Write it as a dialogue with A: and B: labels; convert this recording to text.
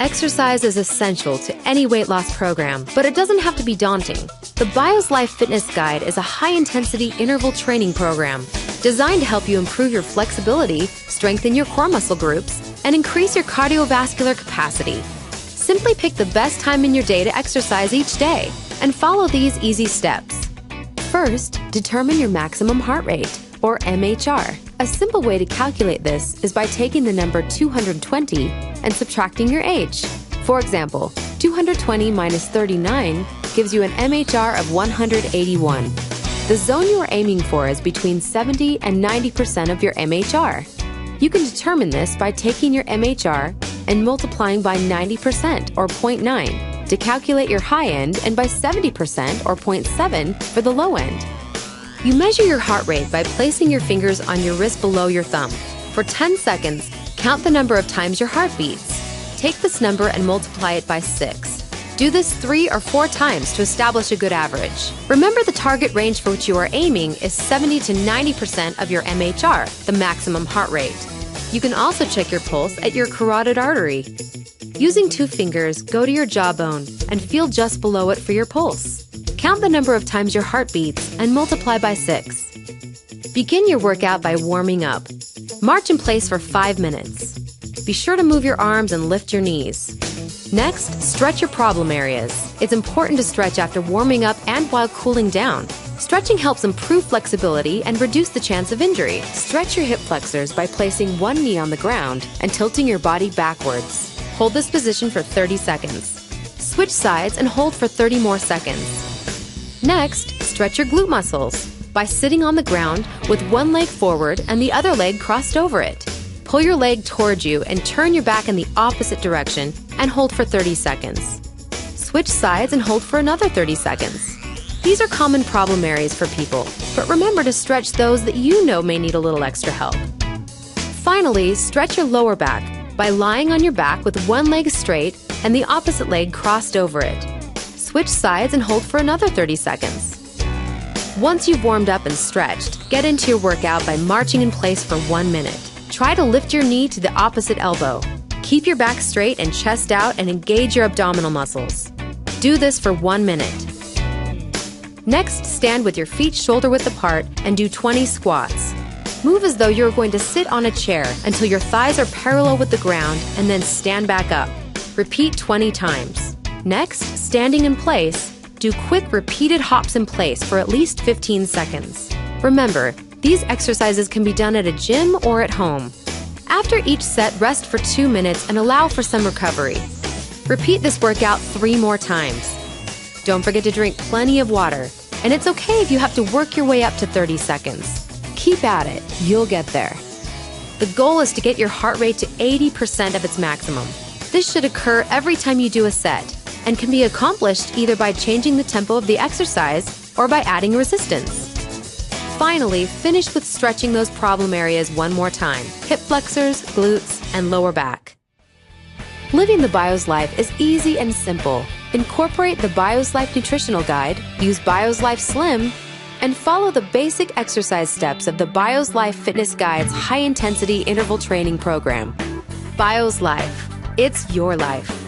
A: Exercise is essential to any weight loss program, but it doesn't have to be daunting. The Bioslife Fitness Guide is a high-intensity interval training program designed to help you improve your flexibility, strengthen your core muscle groups, and increase your cardiovascular capacity. Simply pick the best time in your day to exercise each day and follow these easy steps. First, determine your maximum heart rate, or MHR. A simple way to calculate this is by taking the number 220 and subtracting your age. For example, 220 minus 39 gives you an MHR of 181. The zone you are aiming for is between 70 and 90% of your MHR. You can determine this by taking your MHR and multiplying by 90% or 0.9 to calculate your high end and by 70% or 0.7 for the low end. You measure your heart rate by placing your fingers on your wrist below your thumb. For 10 seconds, count the number of times your heart beats. Take this number and multiply it by 6. Do this 3 or 4 times to establish a good average. Remember, the target range for which you are aiming is 70 to 90% of your MHR, the maximum heart rate. You can also check your pulse at your carotid artery. Using 2 fingers, go to your jawbone and feel just below it for your pulse. Count the number of times your heart beats and multiply by 6. Begin your workout by warming up. March in place for 5 minutes. Be sure to move your arms and lift your knees. Next, stretch your problem areas. It's important to stretch after warming up and while cooling down. Stretching helps improve flexibility and reduce the chance of injury. Stretch your hip flexors by placing one knee on the ground and tilting your body backwards. Hold this position for 30 seconds. Switch sides and hold for 30 more seconds. Next, stretch your glute muscles by sitting on the ground with one leg forward and the other leg crossed over it. Pull your leg towards you and turn your back in the opposite direction and hold for 30 seconds. Switch sides and hold for another 30 seconds. These are common problem areas for people, but remember to stretch those that you know may need a little extra help. Finally, stretch your lower back by lying on your back with one leg straight and the opposite leg crossed over it. Switch sides and hold for another 30 seconds. Once you've warmed up and stretched, get into your workout by marching in place for 1 minute. Try to lift your knee to the opposite elbow. Keep your back straight and chest out and engage your abdominal muscles. Do this for 1 minute. Next, stand with your feet shoulder-width apart and do 20 squats. Move as though you're going to sit on a chair until your thighs are parallel with the ground and then stand back up. Repeat 20 times. Next, standing in place, do quick repeated hops in place for at least 15 seconds. Remember, these exercises can be done at a gym or at home. After each set, rest for 2 minutes and allow for some recovery. Repeat this workout 3 more times. Don't forget to drink plenty of water, and it's okay if you have to work your way up to 30 seconds. Keep at it, you'll get there. The goal is to get your heart rate to 80% of its maximum. This should occur every time you do a set, and can be accomplished either by changing the tempo of the exercise or by adding resistance. Finally, finish with stretching those problem areas one more time: hip flexors, glutes, and lower back. Living the Bioslife is easy and simple. Incorporate the Bioslife nutritional guide, use Bioslife Slim, and follow the basic exercise steps of the Bioslife Fitness Guide's high-intensity interval training program. Bioslife, it's your life.